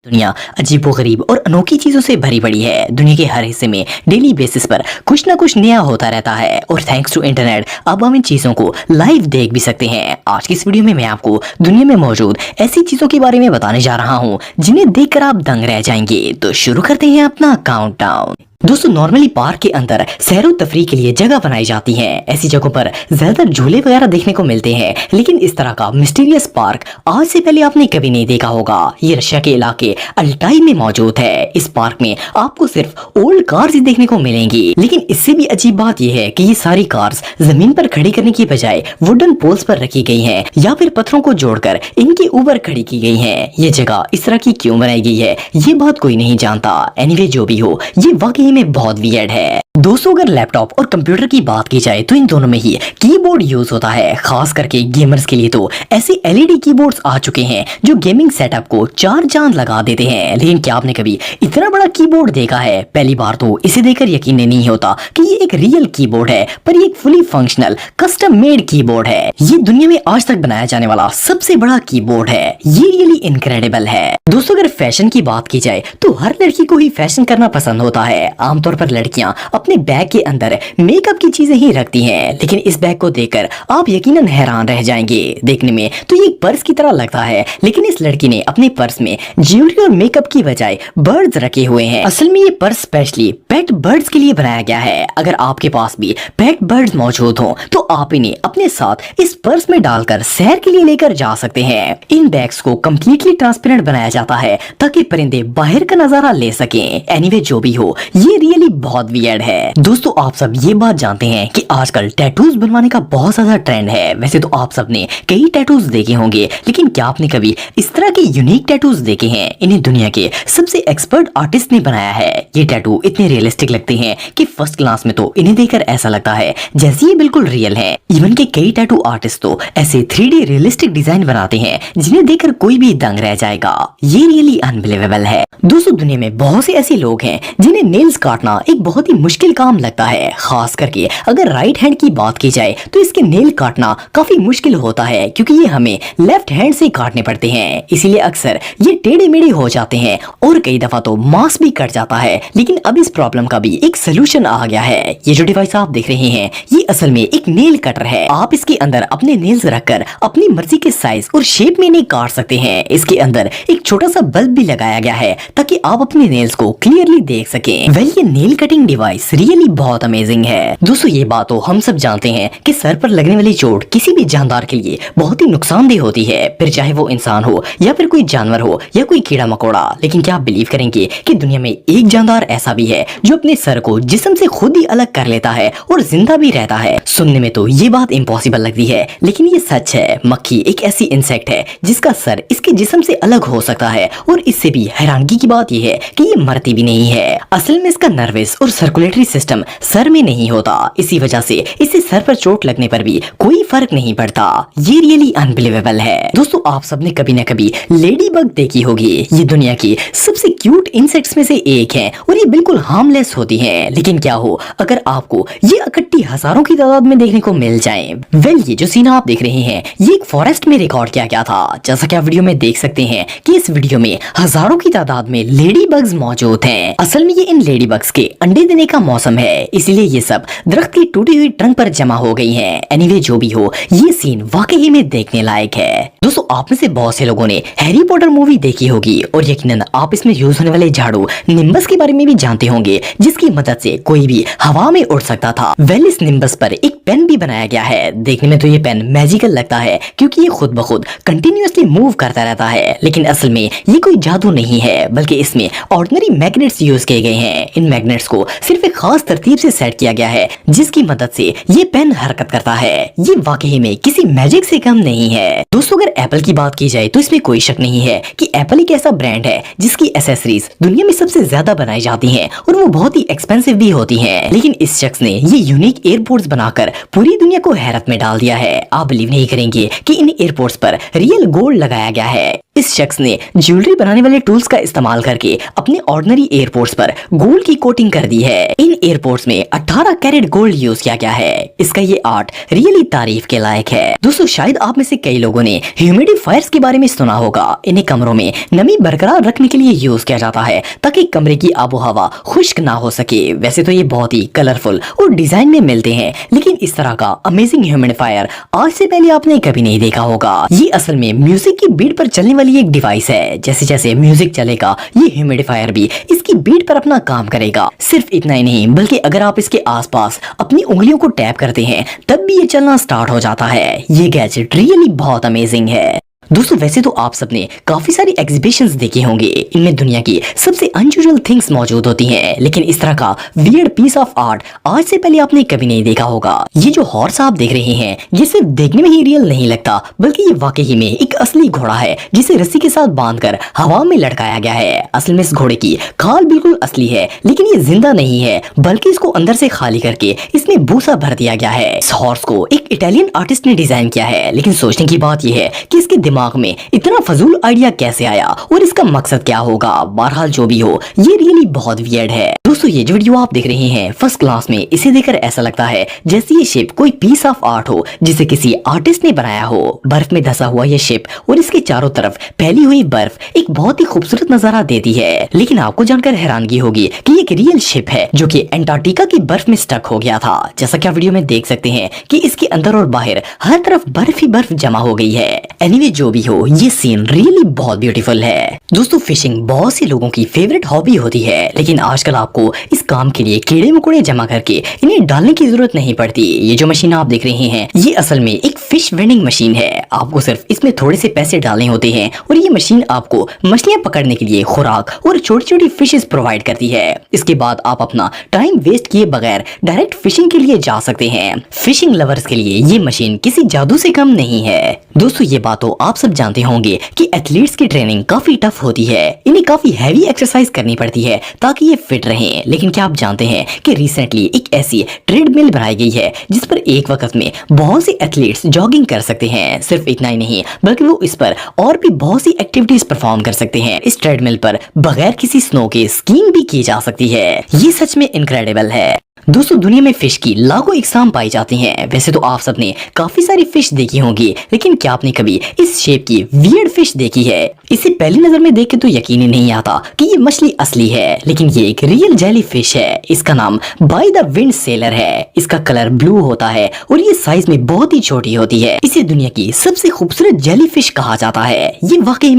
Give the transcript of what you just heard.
दुनिया अजीबोगरीब और अनोखी चीजों से भरी पड़ी है। दुनिया के हर हिस्से में डेली बेसिस पर कुछ ना कुछ नया होता रहता है और थैंक्स टू इंटरनेट अब हम इन चीजों को लाइव देख भी सकते हैं। आज की इस वीडियो में मैं आपको दुनिया में मौजूद ऐसी चीजों के बारे में बताने जा रहा हूँ जिन्हें देखकर आप दंग रह जाएंगे। तो शुरू करते हैं अपना काउंटडाउन। दोस्तों, नॉर्मली पार्क के अंदर सैरो तफरी के लिए जगह बनाई जाती है। ऐसी जगहों पर ज्यादातर झूले वगैरह देखने को मिलते हैं, लेकिन इस तरह का मिस्टीरियस पार्क आज से पहले आपने कभी नहीं देखा होगा। ये रशिया के इलाके अल्टाई में मौजूद है। इस पार्क में आपको सिर्फ ओल्ड कार्स ही देखने को मिलेंगी, लेकिन इससे भी अजीब बात यह है कि ये सारी कार्स जमीन पर खड़ी करने की बजाय वुडन पोल्स पर रखी गई है या फिर पत्थरों को जोड़कर इनके ऊपर खड़ी की गई है। ये जगह इस तरह की क्यों बनाई गई है ये बात कोई नहीं जानता। एनीवे, जो भी हो, ये वाकई में बहुत वियर्ड है। दोस्तों, अगर लैपटॉप और कंप्यूटर की बात की जाए तो इन दोनों में ही कीबोर्ड यूज होता है। खास करके गेमर्स के लिए तो ऐसे एलईडी कीबोर्ड्स आ चुके हैं जो गेमिंग सेटअप को चार चांद लगा देते हैं। लेकिन क्या आपने कभी इतना बड़ा कीबोर्ड देखा है? पहली बार तो इसे देखकर यकीन नहीं होता कि ये एक रियल कीबोर्ड है, पर ये एक fully functional custom made keyboard है। ये दुनिया में आज तक बनाया जाने वाला सबसे बड़ा कीबोर्ड है। ये रियली इनक्रेडिबल है। दोस्तों, अगर फैशन की बात की जाए तो हर लड़की को ही फैशन करना पसंद होता है। आमतौर पर लड़कियां अपने बैग के अंदर मेकअप की चीजें ही रखती हैं, लेकिन इस बैग को देखकर आप यकीनन हैरान रह जाएंगे। देखने में तो ये एक पर्स की तरह लगता है, लेकिन इस लड़की ने अपने पर्स में ज्वेलरी और मेकअप की बजाय बर्ड्स रखे हुए हैं। असल में ये पर्स स्पेशली पेट बर्ड्स के लिए बनाया गया है। अगर आपके पास भी पेट बर्ड्स मौजूद हो तो आप इन्हें अपने साथ इस पर्स में डालकर सैर के लिए लेकर जा सकते हैं। इन बैग्स को कम्प्लीटली ट्रांसपेरेंट बनाया जाता है ताकि परिंदे बाहर का नजारा ले सकें। एनीवे, जो भी हो, ये रियली बहुत वियर्ड है। दोस्तों, आप सब ये बात जानते हैं कि आजकल टैटूज बनवाने का बहुत ज्यादा ट्रेंड है। वैसे तो आप सब ने कई टैटूज देखे होंगे, लेकिन क्या आपने कभी इस तरह के यूनिक टैटूज देखे हैं? इन्हें दुनिया के सबसे एक्सपर्ट आर्टिस्ट ने बनाया है। ये टैटू इतने रियलिस्टिक लगते हैं कि फर्स्ट क्लास में तो इन्हें देखकर ऐसा लगता है जैसे ये बिल्कुल रियल है। इवन के कई टैटू आर्टिस्ट तो ऐसे 3D रियलिस्टिक डिजाइन बनाते हैं जिन्हें देखकर कोई भी दंग रह जाएगा। ये रियली अनबिलीवेबल है। दोस्तों, दुनिया में बहुत से ऐसे लोग हैं जिन्हें नेल्स काटना एक बहुत ही मुश्किल काम लगता है। खास करके अगर राइट हैंड की बात की जाए तो इसके नेल काटना काफी मुश्किल होता है, क्योंकि ये हमें लेफ्ट हैंड से काटने पड़ते हैं। इसीलिए अक्सर ये टेढ़े मेढ़े हो जाते हैं और कई दफा तो मांस भी कट जाता है। लेकिन अब इस प्रॉब्लम का भी एक सोल्यूशन आ गया है। ये जो डिवाइस आप देख रहे हैं ये असल में एक नेल कटर है। आप इसके अंदर अपने नेल्स रखकर अपनी मर्जी के साइज और शेप में इन्हें काट सकते हैं। इसके अंदर एक छोटा सा बल्ब भी लगाया गया है ताकि आप अपने नेल्स को क्लियरली देख सकें। वेल, ये नेल कटिंग डिवाइस रियली बहुत अमेजिंग है। दोस्तों, ये बात तो हम सब जानते हैं कि सर पर लगने वाली चोट किसी भी जानदार के लिए बहुत ही नुकसानदेह होती है, फिर चाहे वो इंसान हो या फिर कोई जानवर हो या कोई कीड़ा मकोड़ा। लेकिन क्या आप बिलीव करेंगे कि दुनिया में एक जानदार ऐसा भी है जो अपने सर को जिस्म से खुद ही अलग कर लेता है और जिंदा भी रहता है? सुनने में तो ये बात इम्पॉसिबल लगती है, लेकिन ये सच है। मक्खी एक ऐसी इंसेक्ट है जिसका सर इसके जिस्म से अलग हो सकता है, और इससे भी हैरानगी की बात यह है कि ये मरती भी नहीं है। असल में इसका नर्वस और सर्कुलेटरी सिस्टम सर में नहीं होता। इसी वजह से इसे सर पर चोट लगने पर भी कोई फर्क नहीं पड़ता। ये रियली अनबिलीवेबल है। दोस्तों, आप सबने कभी न कभी लेडी बग देखी होगी। ये दुनिया की सबसे क्यूट इंसेक्ट्स में से एक है और ये बिल्कुल हार्मलेस होती है। लेकिन क्या हो अगर आपको ये इकट्ठी हजारों की तादाद में देखने को मिल जाए? वेल, ये जो सीन आप देख रहे हैं ये एक फॉरेस्ट में रिकॉर्ड किया गया था। जैसा कि आप वीडियो में देख सकते हैं कि इस वीडियो में हजारों की तादाद में लेडी बग्स मौजूद हैं। असल में ये इन लेडी बग्स के अंडे देने का मौसम है, इसीलिए ये सब दरख्त की टूटी हुई ट्रंक पर जमा हो गई हैं। एनीवे, जो भी हो, ये सीन वाकई में देखने लायक है। दोस्तों, आप में से बहुत से लोगों ने हैरी पॉटर मूवी देखी होगी और यकीनन आप इसमें यूज होने वाले झाड़ू निम्बस के बारे में भी जानते होंगे, जिसकी मदद से कोई भी हवा में उड़ सकता था। वेल, इस निम्बस पर एक पेन भी बनाया गया है। देखने में तो ये पेन मैजिकल लगता है क्योंकि ये खुद ब खुद कंटिन्यूअसली मूव करता रहता है, लेकिन असल में ये कोई जादू नहीं है, बल्कि इसमें ऑर्डिनरी मैग्नेट्स यूज किए गए हैं। इन मैग्नेट्स को सिर्फ एक खास तरतीब से सेट किया गया है जिसकी मदद से ये पेन हरकत करता है। ये वाकई में किसी मैजिक से कम नहीं है। दोस्तों, अगर एप्पल की बात की जाए तो इसमें कोई शक नहीं है कि एप्पल एक ऐसा ब्रांड है जिसकी एसेसरीज दुनिया में सबसे ज्यादा बनाई जाती हैं और वो बहुत ही एक्सपेंसिव भी होती हैं। लेकिन इस शख्स ने ये यूनिक एयरपोर्ट्स बनाकर पूरी दुनिया को हैरत में डाल दिया है। आप बिलीव नहीं करेंगे कि इन एयरपोर्ट्स पर रियल गोल्ड लगाया गया है। इस शख्स ने ज्वेलरी बनाने वाले टूल्स का इस्तेमाल करके अपने ऑर्डिनरी एयरपोर्ट्स पर गोल्ड की कोटिंग कर दी है। इन एयरपोर्ट्स में 18 कैरेट गोल्ड यूज किया गया है। इसका ये आर्ट रियली तारीफ के लायक है। दोस्तों शायद आप में से कई लोगों ने ह्यूमिडिफायर्स के बारे में सुना होगा। इन्हें कमरों में नमी बरकरार रखने के लिए यूज किया जाता है ताकि कमरे की आबो हवा खुश्क ना हो सके। वैसे तो ये बहुत ही कलरफुल और डिजाइन में मिलते हैं, लेकिन इस तरह का अमेजिंग ह्यूमिडिफायर आज से पहले आपने कभी नहीं देखा होगा। ये असल में म्यूजिक की बीट पर चलने वाली एक डिवाइस है। जैसे जैसे म्यूजिक चलेगा ये ह्यूमिडिफायर भी इसकी बीट पर अपना काम करेगा। सिर्फ इतना ही नहीं बल्कि अगर आप इसके आसपास अपनी उंगलियों को टैप करते हैं तब भी ये चलना स्टार्ट हो जाता है। ये गैजेट रियली बहुत अमेजिंग है। दोस्तों वैसे तो आप सबने काफी सारी एग्जीबिशंस देखे होंगे। इनमें दुनिया की सबसे अनयूजुअल थिंग्स मौजूद होती हैं, लेकिन इस तरह का वियर्ड पीस ऑफ आर्ट आज से पहले आपने कभी नहीं देखा होगा। ये जो हॉर्स आप देख रहे हैं ये सिर्फ देखने में ही रियल नहीं लगता, बल्कि ये वाकई में एक असली घोड़ा है जिसे रस्सी के साथ बांधकर हवा में लटकाया गया है। असल में इस घोड़े की खाल बिल्कुल असली है, लेकिन ये जिंदा नहीं है बल्कि इसको अंदर से खाली करके इसमें भूसा भर दिया गया है। इस हॉर्स को एक इटालियन आर्टिस्ट ने डिजाइन किया है, लेकिन सोचने की बात यह है कि इसके दिमाग में इतना फजूल आइडिया कैसे आया और इसका मकसद क्या होगा। बहरहाल जो भी हो ये रियली बहुत वियर्ड है। दोस्तों ये जो वीडियो आप देख रहे हैं फर्स्ट क्लास में, इसे देखकर ऐसा लगता है जैसे ये शिप कोई पीस ऑफ आर्ट हो जिसे किसी आर्टिस्ट ने बनाया हो। बर्फ में धंसा हुआ ये शिप और इसके चारों तरफ फैली हुई बर्फ एक बहुत ही खूबसूरत नजारा देती है। लेकिन आपको जानकर हैरानगी होगी कि एक रियल शिप है जो कि अंटार्कटिका की बर्फ में स्टक हो गया था। जैसा कि आप वीडियो में देख सकते हैं कि इसके अंदर और बाहर हर तरफ बर्फ ही बर्फ जमा हो गई है। एनीवे जो भी हो ये सीन रियली बहुत ब्यूटीफुल है। दोस्तों फिशिंग बहुत से लोगों की फेवरेट हॉबी होती है, लेकिन आजकल आपको इस काम के लिए कीड़े मकोड़े जमा करके इन्हें डालने की जरूरत नहीं पड़ती। ये जो मशीन आप देख रहे हैं ये असल में एक फिश वेंडिंग मशीन है। आपको सिर्फ इसमें थोड़े से पैसे डालने होते हैं और ये मशीन आपको मछलियां पकड़ने के लिए खुराक और छोटी छोटी फिशेस प्रोवाइड करती है। इसके बाद आप अपना टाइम वेस्ट किए बगैर डायरेक्ट फिशिंग के लिए जा सकते हैं। फिशिंग लवर्स के लिए ये मशीन किसी जादू से कम नहीं है। दोस्तों ये बात तो आप सब जानते होंगे कि एथलीट्स की ट्रेनिंग काफी टफ होती है। इन्हें काफी हैवी एक्सरसाइज करनी पड़ती है ताकि ये फिट रहें। लेकिन क्या आप जानते हैं कि रिसेंटली एक ऐसी ट्रेडमिल बनाई गई है जिस पर एक वक्त में बहुत से एथलीट्स जॉगिंग कर सकते हैं। सिर्फ इतना ही नहीं बल्कि वो इस पर और भी बहुत सी एक्टिविटीज परफॉर्म कर सकते हैं। इस ट्रेडमिल पर बगैर किसी स्नो के स्कीइंग भी की जा सकती है। ये सच में इनक्रेडिबल है। दोस्तों दुनिया में फिश की लाखों इकसाम पाई जाती हैं। वैसे तो आप सबने काफी सारी फिश देखी होंगी, लेकिन क्या आपने कभी इस शेप की वियर्ड फिश देखी है? इसे पहली नजर में देख के तो यकीन ही नहीं आता कि ये मछली असली है, लेकिन ये एक रियल जेली फिश है। इसका नाम बाय द विंड सेलर है। इसका कलर ब्लू होता है और ये साइज में बहुत ही छोटी होती है। इसे दुनिया की सबसे खूबसूरत जेली फिश कहा जाता है। ये वाकई में